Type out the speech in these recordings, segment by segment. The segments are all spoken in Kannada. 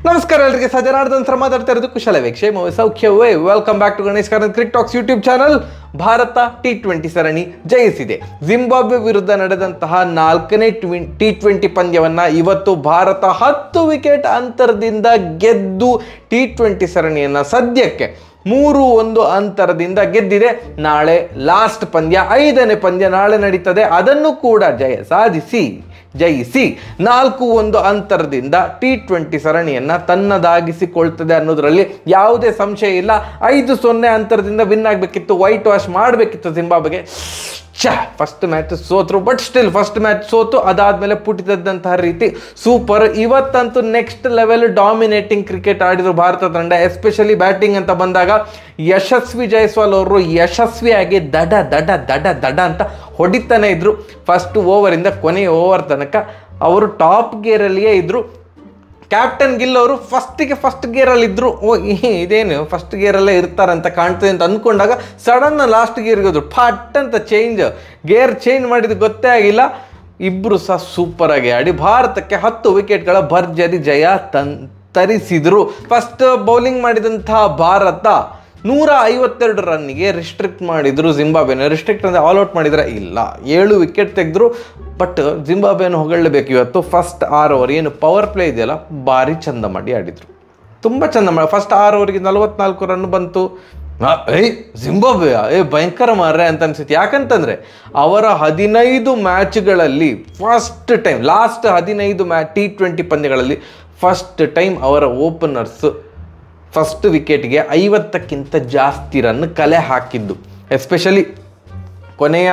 ನಮಸ್ಕಾರ ಎಲ್ಲರಿಗೆ ಸಜನಾರ್ದನ್ ಸರ್ ಮಾತಾಡ್ತಾ ಇರೋದು ಕುಶಲವೇ ಕ್ಷೇಮವೇ ಸೌಖ್ಯವೇ. Welcome back to Ganesh Karanth cricket talks YouTube channel. Bharat T20 ಸರಣಿ ಜಯಿಸಿದೆ. ಜಿಂಬಾಬ್ವೆ ವಿರುದ್ಧ ನಡೆದಂತಹ 4ನೇ T20 ಪಂದ್ಯವನ್ನ ಇವತ್ತು ಭಾರತ 10 ವಿಕೆಟ್ ಅಂತರದಿಂದ ಗೆದ್ದು T20 ಸರಣಿಯನ್ನ ಸದ್ಯಕ್ಕೆ 3-1 ಅಂತರದಿಂದ ಗೆದ್ದಿದೆ. ನಾಳೆ ಲಾಸ್ಟ್ ಪಂದ್ಯ 5ನೇ ಪಂದ್ಯ ನಾಳೆ ನಡೀತದೆ. ಅದನ್ನು ಕೂಡ ಜಯಿಸಿ 4-1 ಅಂತರದಿಂದ T20 ಸರಣಿಯನ್ನ ತನ್ನದಾಗಿಸಿಕೊಳ್ತದೆ ಅನ್ನೋದ್ರಲ್ಲಿ ಯಾವುದೇ ಸಂಶಯ ಇಲ್ಲ. 5-0 ಅಂತರದಿಂದ ವಿನ್ ಆಗಬೇಕಿತ್ತು, ವೈಟ್ ವಾಶ್ ಮಾಡಬೇಕಿತ್ತು ಜಿಂಬಾಬ್ವೆಗೆ. ಫಸ್ಟ್ ಮ್ಯಾಚ್ ಸೋತರು, ಬಟ್ ಸ್ಟಿಲ್ ಫಸ್ಟ್ ಮ್ಯಾಚ್ ಸೋತು ಅದಾದ್ಮೇಲೆ ಪುಟಿದಂತಹ ರೀತಿ ಸೂಪರ್. ಇವತ್ತಂತೂ ನೆಕ್ಸ್ಟ್ ಲೆವೆಲ್ ಡಾಮಿನೇಟಿಂಗ್ ಕ್ರಿಕೆಟ್ ಆಡಿದ್ರು ಭಾರತ ತಂಡ. ಎಸ್ಪೆಷಲಿ ಬ್ಯಾಟಿಂಗ್ ಅಂತ ಬಂದಾಗ ಯಶಸ್ವಿ ಜೈಸ್ವಾಲ್ ಅವರು ಯಶಸ್ವಿಯಾಗಿ ದಡ ಅಂತ ಹೊಡಿತಾನೆ ಇದ್ರು. ಫಸ್ಟ್ ಓವರಿಂದ ಕೊನೆಯ ಓವರ್ ತನಕ ಅವರು ಟಾಪ್ ಗೇರಲ್ಲಿಯೇ ಇದ್ರು. ಕ್ಯಾಪ್ಟನ್ ಗಿಲ್ ಅವರು ಫಸ್ಟ್ ಗೇರಲ್ಲಿ ಇದ್ರು. ಇದೇನು ಫಸ್ಟ್ ಗೇರಲ್ಲೇ ಇರ್ತಾರಂತ ಕಾಣ್ತದೆ ಅಂತ ಅಂದ್ಕೊಂಡಾಗ ಸಡನ್ ಲಾಸ್ಟ್ ಗೇರ್ಗೆ ಹೋದ್ರು. ಫಟ್ ಅಂತ ಗೇರ್ ಚೇಂಜ್ ಮಾಡಿದ್ದು ಗೊತ್ತೇ ಆಗಿಲ್ಲ. ಇಬ್ಬರು ಸಹ ಸೂಪರ್ ಆಗಿ ಆಡಿ ಭಾರತಕ್ಕೆ 10 ವಿಕೆಟ್ಗಳ ಭರ್ಜರಿ ಜಯ ತರಿಸಿದ್ರು. ಫಸ್ಟ್ ಬೌಲಿಂಗ್ ಮಾಡಿದಂತಹ ಭಾರತ 152 ರನ್ನಿಗೆ ರಿಸ್ಟ್ರಿಕ್ಟ್ ಮಾಡಿದ್ರು ಜಿಂಬಾಬ್ವೆನ. ರಿಸ್ಟ್ರಿಕ್ಟ್ ಅಂದರೆ ಆಲ್ ಔಟ್ ಮಾಡಿದ್ರೆ ಇಲ್ಲ, 7 ವಿಕೆಟ್ ತೆಗೆದ್ರು. ಬಟ್ ಜಿಂಬಾಬ್ವೆನ ಹೊಗಳಲೇಬೇಕು ಇವತ್ತು. ಫಸ್ಟ್ 6 ಓವರ್ ಏನು ಪವರ್ ಪ್ಲೇ ಇದೆಯಲ್ಲ, ಭಾರಿ ಚಂದ ಮಾಡಿ ಆಡಿದರು, ತುಂಬ ಚಂದ ಮಾಡಿ. ಫಸ್ಟ್ 6 ಓವರ್ಗೆ 44 ರನ್ ಬಂತು. ಜಿಂಬಾಬ್ವೆ ಭಯಂಕರ ಮಾರ್ರೆ ಅಂತ ಅನ್ಸುತ್ತೆ. ಯಾಕಂತಂದರೆ ಅವರ 15 ಮ್ಯಾಚ್ಗಳಲ್ಲಿ ಫಸ್ಟ್ ಟೈಮ್, ಲಾಸ್ಟ್ 15 T20 ಪಂದ್ಯಗಳಲ್ಲಿ ಫಸ್ಟ್ ಟೈಮ್ ಅವರ ಓಪನರ್ಸ್ ಫಸ್ಟ್ ವಿಕೆಟ್ಗೆ 50ಕ್ಕಿಂತ ಜಾಸ್ತಿ ರನ್ ಕಲೆ ಹಾಕಿದ್ದು. ಎಸ್ಪೆಷಲಿ ಕೊನೆಯ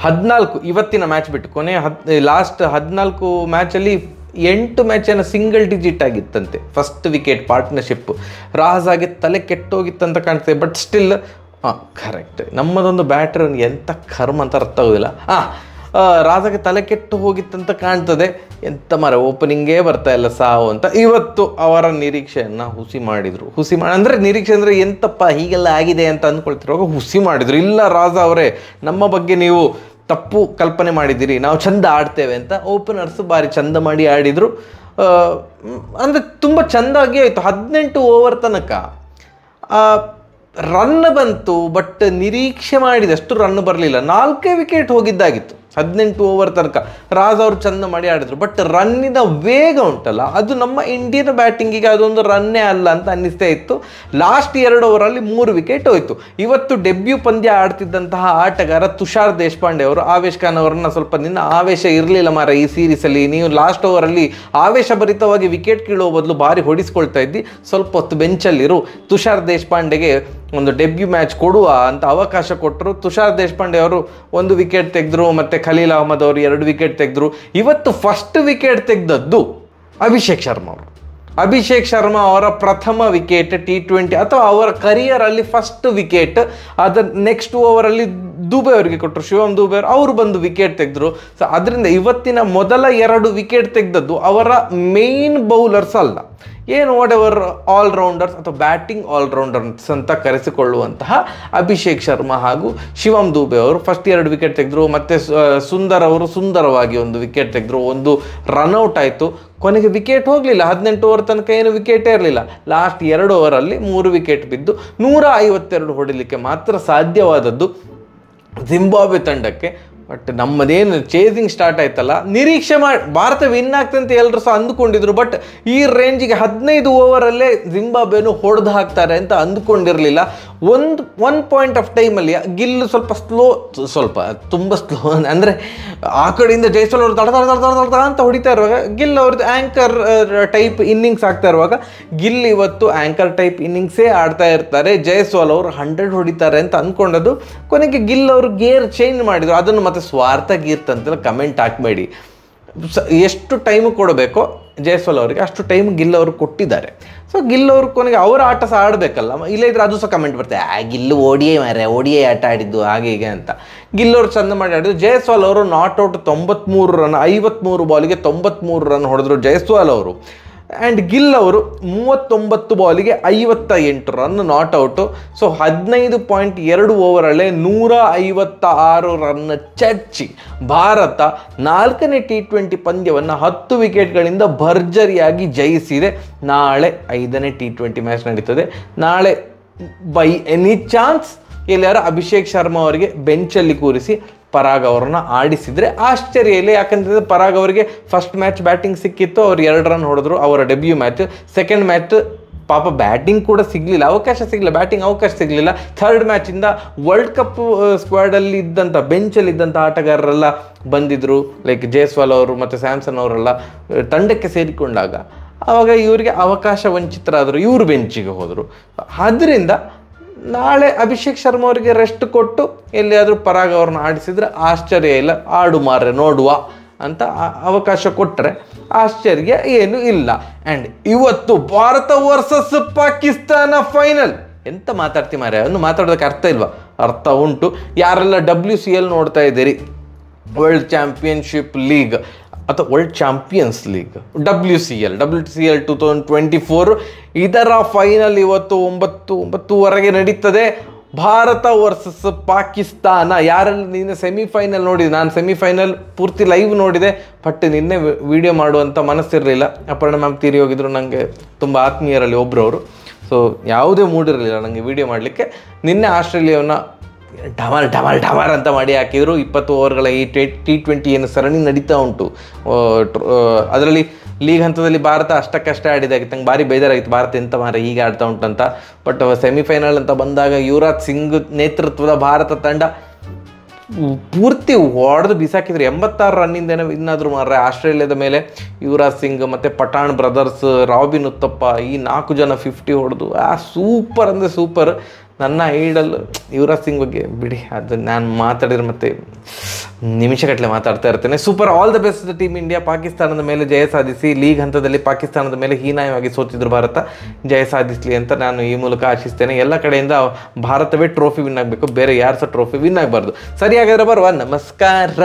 14 ಇವತ್ತಿನ ಮ್ಯಾಚ್ ಬಿಟ್ಟು ಕೊನೆಯ ಲಾಸ್ಟ್ 14 ಮ್ಯಾಚಲ್ಲಿ 8 ಮ್ಯಾಚನ್ನು ಸಿಂಗಲ್ ಡಿಜಿಟ್ ಆಗಿತ್ತಂತೆ ಫಸ್ಟ್ ವಿಕೆಟ್ ಪಾರ್ಟ್ನರ್ಶಿಪ್. ರಾಜಾಗೆ ತಲೆ ಕೆಟ್ಟೋಗಿತ್ತಂತ ಕಾಣ್ತದೆ. ಬಟ್ ಸ್ಟಿಲ್ ಕರೆಕ್ಟ್, ನಮ್ಮದೊಂದು ಬ್ಯಾಟರ್ ಎಂಥ ಕರ್ಮ ಅಂತ ಅರ್ಥ ಆಗೋದಿಲ್ಲ. ರಾಜಾಗೆ ತಲೆ ಕೆಟ್ಟು ಹೋಗಿತ್ತಂತ ಕಾಣ್ತದೆ. ಎಂತ ಓಪನಿಂಗೇ ಬರ್ತಾ ಇಲ್ಲ ಸಾವು ಅಂತ. ಇವತ್ತು ಅವರ ನಿರೀಕ್ಷೆಯನ್ನು ಹುಸಿ ಮಾಡಿದರು. ಅಂದರೆ ನಿರೀಕ್ಷೆ ಅಂದರೆ ಎಂತಪ್ಪ ಹೀಗೆಲ್ಲ ಆಗಿದೆ ಅಂತ ಅಂದ್ಕೊಳ್ತಿರುವಾಗ ಹುಸಿ ಮಾಡಿದರು. ಇಲ್ಲ ರಾಜಾ ಅವರೇ, ನಮ್ಮ ಬಗ್ಗೆ ನೀವು ತಪ್ಪು ಕಲ್ಪನೆ ಮಾಡಿದ್ದೀರಿ, ನಾವು ಚಂದ ಆಡ್ತೇವೆ ಅಂತ. ಓಪನರ್ಸು ಭಾರಿ ಚಂದ ಮಾಡಿ ಆಡಿದರು. ಅಂದರೆ ತುಂಬ ಚೆಂದಾಗಿ ಆಯಿತು. 18 ಓವರ್ ತನಕ ರನ್ ಬಂತು, ಬಟ್ ನಿರೀಕ್ಷೆ ಮಾಡಿದಷ್ಟು ರನ್ ಬರಲಿಲ್ಲ. 4 ವಿಕೆಟ್ ಹೋಗಿದ್ದಾಗಿತ್ತು 18 ಓವರ್ ತನಕ. ರಾಜ್ ಅವರು ಚಂದ ಮಾಡಿ ಆಡಿದ್ರು. ಬಟ್ ರನ್ನಿನ ವೇಗ ಉಂಟಲ್ಲ, ಅದು ನಮ್ಮ ಇಂಡಿಯನ್ ಬ್ಯಾಟಿಂಗಿಗೆ ಅದೊಂದು ರನ್ನೇ ಅಲ್ಲ ಅಂತ ಅನ್ನಿಸ್ತೇ ಇತ್ತು. ಲಾಸ್ಟ್ 2 ಓವರಲ್ಲಿ 3 ವಿಕೆಟ್ ಹೋಯಿತು. ಇವತ್ತು ಡೆಬ್ಯೂ ಪಂದ್ಯ ಆಡ್ತಿದ್ದಂತಹ ಆಟಗಾರ ತುಷಾರ್ ದೇಶಪಾಂಡೆ ಅವರು ಆವೇಶ್ ಖಾನ್ ಅವರನ್ನ ಸ್ವಲ್ಪ ನಿನ್ನ ಆವೇಶ ಇರಲಿಲ್ಲ ಮಾರ ಈ ಸೀರೀಸಲ್ಲಿ, ನೀವು ಲಾಸ್ಟ್ ಓವರಲ್ಲಿ ಆವೇಶಭರಿತವಾಗಿ ವಿಕೆಟ್ ಕೀಳೋ ಬದಲು ಭಾರಿ ಹೊಡಿಸ್ಕೊಳ್ತಾ ಇದ್ದಿ, ಸ್ವಲ್ಪ ಹೊತ್ತು ಬೆಂಚಲ್ಲಿರು, ತುಷಾರ್ ದೇಶಪಾಂಡೆಗೆ ಒಂದು ಡೆಬ್ಯೂ ಮ್ಯಾಚ್ ಕೊಡುವ ಅಂತ ಅವಕಾಶ ಕೊಟ್ಟರು. ತುಷಾರ್ ದೇಶಪಾಂಡೆ ಅವರು 1 ವಿಕೆಟ್ ತೆಗೆದ್ರು, ಮತ್ತು ಖಲೀಲ್ ಅಹ್ಮದ್ ಅವರು 2 ವಿಕೆಟ್ ತೆಗೆದ್ರು. ಇವತ್ತು ಫಸ್ಟ್ ವಿಕೆಟ್ ತೆಗೆದದ್ದು ಅಭಿಷೇಕ್ ಶರ್ಮಾ ಅವರ ಪ್ರಥಮ ವಿಕೆಟ್ T20 ಅಥವಾ ಅವರ ಕರಿಯರಲ್ಲಿ ಫಸ್ಟ್ ವಿಕೆಟ್. ಅದರ ನೆಕ್ಸ್ಟ್ ಓವರಲ್ಲಿ ದುಬೆ ಅವರಿಗೆ ಕೊಟ್ಟರು, ಶಿವಮ್ ದುಬೆ ಅವರು ಬಂದು ವಿಕೆಟ್ ತೆಗೆದ್ರು. ಸೊ ಅದರಿಂದ ಇವತ್ತಿನ ಮೊದಲ 2 ವಿಕೆಟ್ ತೆಗೆದದ್ದು ಅವರ ಮೇನ್ ಬೌಲರ್ಸ್ ಅಲ್ಲ, ಏನು ವಾಟ್ ಆಲ್ರೌಂಡರ್ಸ್ ಅಥವಾ ಬ್ಯಾಟಿಂಗ್ ಆಲ್ರೌಂಡರ್ಸ್ ಅಂತ ಕರೆಸಿಕೊಳ್ಳುವಂತಹ ಅಭಿಷೇಕ್ ಶರ್ಮಾ ಹಾಗೂ ಶಿವಮ್ ದುಬೆ ಅವರು ಫಸ್ಟ್ 2 ವಿಕೆಟ್ ತೆಗೆದ್ರು. ಮತ್ತು ಸುಂದರ್ ಅವರು ಸುಂದರವಾಗಿ 1 ವಿಕೆಟ್ ತೆಗೆದ್ರು. 1 ರನ್ಔಟ್ ಆಯಿತು. ಕೊನೆಗೆ ವಿಕೆಟ್ ಹೋಗಲಿಲ್ಲ. 18 ಓವರ್ ತನಕ ಏನು ವಿಕೆಟೇ ಇರಲಿಲ್ಲ. ಲಾಸ್ಟ್ 2 ಓವರಲ್ಲಿ 3 ವಿಕೆಟ್ ಬಿದ್ದು 152 ಹೊಡಿಲಿಕ್ಕೆ ಮಾತ್ರ ಸಾಧ್ಯವಾದದ್ದು ಜಿಂಬಾಬ್ವೆ ತಂಡಕ್ಕೆ. ಬಟ್ ನಮ್ಮದೇನು ಚೇಸಿಂಗ್ ಸ್ಟಾರ್ಟ್ ಆಯ್ತಲ್ಲ, ನಿರೀಕ್ಷೆ ಮಾಡಿ ಭಾರತ ವಿನ್ ಆಗ್ತದೆ ಅಂತ ಎಲ್ಲರೂ ಸಹ ಅಂದುಕೊಂಡಿದ್ರು. ಬಟ್ ಈ ರೇಂಜಿಗೆ 15 ಓವರಲ್ಲೇ ಜಿಂಬಾಬ್ವೆನು ಹೊಡೆದು ಹಾಕ್ತಾರೆ ಅಂತ ಅಂದುಕೊಂಡಿರಲಿಲ್ಲ. ಒಂದು ಪಾಯಿಂಟ್ ಆಫ್ ಟೈಮಲ್ಲಿ ಗಿಲ್ ತುಂಬ ಸ್ಲೋ ಅಂದರೆ ಆ ಕಡೆಯಿಂದ ಜೈಸ್ವಾಲ್ ಅವರು ದಡ ಅಂತ ಹೊಡಿತಾ ಇರುವಾಗ, ಗಿಲ್ ಅವ್ರದ್ದು ಆ್ಯಂಕರ್ ಟೈಪ್ ಇನ್ನಿಂಗ್ಸ್ ಆಗ್ತಾ ಇರುವಾಗ, ಗಿಲ್ ಇವತ್ತು ಆ್ಯಂಕರ್ ಟೈಪ್ ಇನ್ನಿಂಗ್ಸೇ ಆಡ್ತಾ ಇರ್ತಾರೆ. ಜೈಸ್ವಾಲ್ ಅವರು 100 ಹೊಡಿತಾರೆ ಅಂತ ಅಂದ್ಕೊಂಡದ್ದು. ಕೊನೆಗೆ ಗಿಲ್ ಅವರು ಗೇರ್ ಚೇಂಜ್ ಮಾಡಿದರು. ಅದನ್ನು ಮತ್ತೆ ಸ್ವಾರ್ಥ ಗೀರ್ತ ಅಂತೆಲ್ಲ ಕಮೆಂಟ್ ಹಾಕಬೇಡಿ. ಎಷ್ಟು ಟೈಮು ಕೊಡಬೇಕೋ ಜೈಸ್ವಾಲ್ ಅವರಿಗೆ ಅಷ್ಟು ಟೈಮ್ ಗಿಲ್ ಅವರು ಕೊಟ್ಟಿದ್ದಾರೆ. ಸೊ ಗಿಲ್ ಅವರು ಕೊನೆಗೆ ಅವರ ಆಟ ಸಹ ಆಡಬೇಕಲ್ಲ, ಇಲ್ಲದಿದ್ರೆ ಅದು ಸಹ ಕಮೆಂಟ್ ಬರ್ತದೆ, ಗಿಲ್ಲು ಓಡಿಯೇ ಆಟ ಆಡಿದ್ದು ಹಾಗೆ ಹೀಗೆ ಅಂತ. ಗಿಲ್ ಅವರು ಚಂದ ಮಾಡಿ ಆಡಿದ್ರು. ಜೈಸ್ವಾಲ್ ಅವರು ನಾಟ್ ಔಟ್ 93 ರನ್, 53 ಬಾಲಿಗೆ 93 ರನ್ ಹೊಡೆದ್ರು ಜೈಸ್ವಾಲ್ ಅವರು. ಆ್ಯಂಡ್ ಗಿಲ್ ಅವರು 39 ಬಾಲಿಗೆ 58 ರನ್ ನಾಟ್ ಔಟು. ಸೊ 15.2 ಓವರಲ್ಲೇ 156 ರನ್ ಚಚ್ಚಿ ಭಾರತ 4ನೇ T20 ಪಂದ್ಯವನ್ನು 10 ವಿಕೆಟ್ಗಳಿಂದ ಭರ್ಜರಿಯಾಗಿ ಜಯಿಸಿದೆ. ನಾಳೆ 5ನೇ T20 ಮ್ಯಾಚ್ ನಡೀತದೆ. ನಾಳೆ ಬೈ ಎನಿ ಚಾನ್ಸ್ ಎಲ್ಲಾರು ಅಭಿಷೇಕ್ ಶರ್ಮಾ ಅವರಿಗೆ ಬೆಂಚಲ್ಲಿ ಕೂರಿಸಿ ಪರಾಗ್ ಅವ್ರನ್ನ ಆಡಿಸಿದರೆ ಆಶ್ಚರ್ಯ ಇಲ್ಲ. ಯಾಕಂತಂದರೆ ಪರಾಗ್ ಅವರಿಗೆ ಫಸ್ಟ್ ಮ್ಯಾಚ್ ಬ್ಯಾಟಿಂಗ್ ಸಿಕ್ಕಿತ್ತು, ಅವ್ರು 2 ರನ್ ಹೊಡೆದ್ರು ಅವರ ಡೆಬ್ಯೂ ಮ್ಯಾಚ್. ಸೆಕೆಂಡ್ ಮ್ಯಾಚ್ ಪಾಪ ಬ್ಯಾಟಿಂಗ್ ಕೂಡ ಸಿಗಲಿಲ್ಲ, ಅವಕಾಶ ಸಿಗಲಿಲ್ಲ, ಬ್ಯಾಟಿಂಗ್ ಅವಕಾಶ ಸಿಗಲಿಲ್ಲ. ಥರ್ಡ್ ಮ್ಯಾಚಿಂದ ವರ್ಲ್ಡ್ ಕಪ್ ಸ್ಕ್ವಾಡಲ್ಲಿ ಇದ್ದಂಥ ಬೆಂಚಲ್ಲಿ ಇದ್ದಂಥ ಆಟಗಾರರೆಲ್ಲ ಬಂದಿದ್ದರು, ಲೈಕ್ ಜೈಸ್ವಾಲ್ ಅವರು ಮತ್ತು ಸ್ಯಾಮ್ಸನ್ ಅವರೆಲ್ಲ ತಂಡಕ್ಕೆ ಸೇರಿಕೊಂಡಾಗ ಆವಾಗ ಇವರಿಗೆ ಅವಕಾಶ ವಂಚಿತರಾದರು, ಇವರು ಬೆಂಚಿಗೆ ಹೋದರು. ಆದ್ದರಿಂದ ನಾಳೆ ಅಭಿಷೇಕ್ ಶರ್ಮಾ ಅವರಿಗೆ ರೆಸ್ಟ್ ಕೊಟ್ಟು ಎಲ್ಲಿಯಾದರೂ ಪರಾಗ್ ಅವ್ರನ್ನ ಆಡಿಸಿದ್ರೆ ಆಶ್ಚರ್ಯ ಇಲ್ಲ. ಆಡು ಮಾರ್ರೆ ನೋಡುವ ಅಂತ ಅವಕಾಶ ಕೊಟ್ಟರೆ ಆಶ್ಚರ್ಯ ಏನು ಇಲ್ಲ. ಆ್ಯಂಡ್ ಇವತ್ತು ಭಾರತ ವರ್ಸಸ್ ಪಾಕಿಸ್ತಾನ ಫೈನಲ್. ಎಂತ ಮಾತಾಡ್ತಿ ಮಾರ್ರೆ, ಒಂದು ಮಾತಾಡೋದಕ್ಕೆ ಅರ್ಥ ಇಲ್ವಾ? ಅರ್ಥ ಉಂಟು. ಯಾರೆಲ್ಲ WCL ನೋಡ್ತಾ ಇದ್ದೀರಿ, ವರ್ಲ್ಡ್ ಚಾಂಪಿಯನ್ಶಿಪ್ ಲೀಗ್ ಅಥವಾ ವರ್ಲ್ಡ್ ಚಾಂಪಿಯನ್ಸ್ ಲೀಗ್, WCL 2024 ಇದರ ಫೈನಲ್ ಇವತ್ತು 9:30 ನಡೀತದೆ. ಭಾರತ ವರ್ಸಸ್ ಪಾಕಿಸ್ತಾನ. ಯಾರೆಲ್ಲ ನಿನ್ನೆ ಸೆಮಿಫೈನಲ್ ನೋಡಿದೆ, ನಾನು ಸೆಮಿಫೈನಲ್ ಪೂರ್ತಿ ಲೈವ್ ನೋಡಿದೆ, ಬಟ್ ನಿನ್ನೆ ವಿಡಿಯೋ ಮಾಡುವಂಥ ಮನಸ್ಸಿರಲಿಲ್ಲ. ಅಪರ್ಣ ಮ್ಯಾಮ್ ತೀರಿ ಹೋಗಿದ್ರು, ನನಗೆ ತುಂಬ ಆತ್ಮೀಯರಲ್ಲಿ ಒಬ್ಬರವರು. ಸೊ ಯಾವುದೇ ಮೂಡಿರಲಿಲ್ಲ ನನಗೆ ವಿಡಿಯೋ ಮಾಡಲಿಕ್ಕೆ. ನಿನ್ನೆ ಆಸ್ಟ್ರೇಲಿಯಾವನ್ನು ಡಮಾರ್ ಅಂತ ಮಾಡಿ ಹಾಕಿದರು. 20 ಓವರ್ಗಳ ಈ T20 ಏನು ಸರಣಿ ನಡೀತಾ ಉಂಟು, ಅದರಲ್ಲಿ ಲೀಗ್ ಹಂತದಲ್ಲಿ ಭಾರತ ಅಷ್ಟಕ್ಕಷ್ಟೇ ಆಡಿದಾಗಿತ್ತು. ನಂಗೆ ಭಾರಿ ಬೇಜಾರಾಗಿತ್ತು, ಭಾರತ ಎಂತ ಮಾರ ಹೀಗೆ ಆಡ್ತಾ ಉಂಟಂತ. ಬಟ್ ಸೆಮಿಫೈನಲ್ ಅಂತ ಬಂದಾಗ ಯುವರಾಜ್ ಸಿಂಗ್ ನೇತೃತ್ವದ ಭಾರತ ತಂಡ ಪೂರ್ತಿ ಹೊಡೆದು ಬಿಸಾಕಿದ್ರು. 86 ರನ್ನಿಂದ ಇನ್ನಾದರೂ ಮಾರ್ರೆ ಆಸ್ಟ್ರೇಲಿಯಾದ ಮೇಲೆ. ಯುವರಾಜ್ ಸಿಂಗ್ ಮತ್ತು ಪಠಾಣ್ ಬ್ರದರ್ಸ್, ರಾಬಿನ್ ಉತ್ತಪ್ಪ ಈ 4 ಜನ 50 ಹೊಡೆದು ಸೂಪರ್ ಅಂದರೆ ಸೂಪರ್. ನನ್ನ ಐಡಲ್ ಯುವರಾಜ್ ಸಿಂಗ್ ಬಗ್ಗೆ ಬಿಡಿ, ಅದು ನಾನು ಮಾತಾಡಿದ್ರೆ ಮತ್ತೆ ನಿಮಿಷಗಟ್ಟಲೆ ಮಾತಾಡ್ತಾ ಇರ್ತೇನೆ. Super, all the best team India. ಪಾಕಿಸ್ತಾನದ ಮೇಲೆ ಜಯ ಸಾಧಿಸಿ, ಲೀಗ್ ಹಂತದಲ್ಲಿ ಪಾಕಿಸ್ತಾನದ ಮೇಲೆ ಹೀನಾಯವಾಗಿ ಸೋತಿದ್ರು ಭಾರತ, ಜಯ ಸಾಧಿಸಲಿ ಅಂತ ನಾನು ಈ ಮೂಲಕ ಆಶಿಸ್ತೇನೆ. ಎಲ್ಲ ಕಡೆಯಿಂದ ಭಾರತವೇ ಟ್ರೋಫಿ ವಿನ್ ಆಗಬೇಕು, ಬೇರೆ ಯಾರು ಸಹ ಟ್ರೋಫಿ ವಿನ್ ಆಗಬಾರ್ದು. ಸರಿಯಾಗಿದ್ರೆ ಬರುವ, ನಮಸ್ಕಾರ.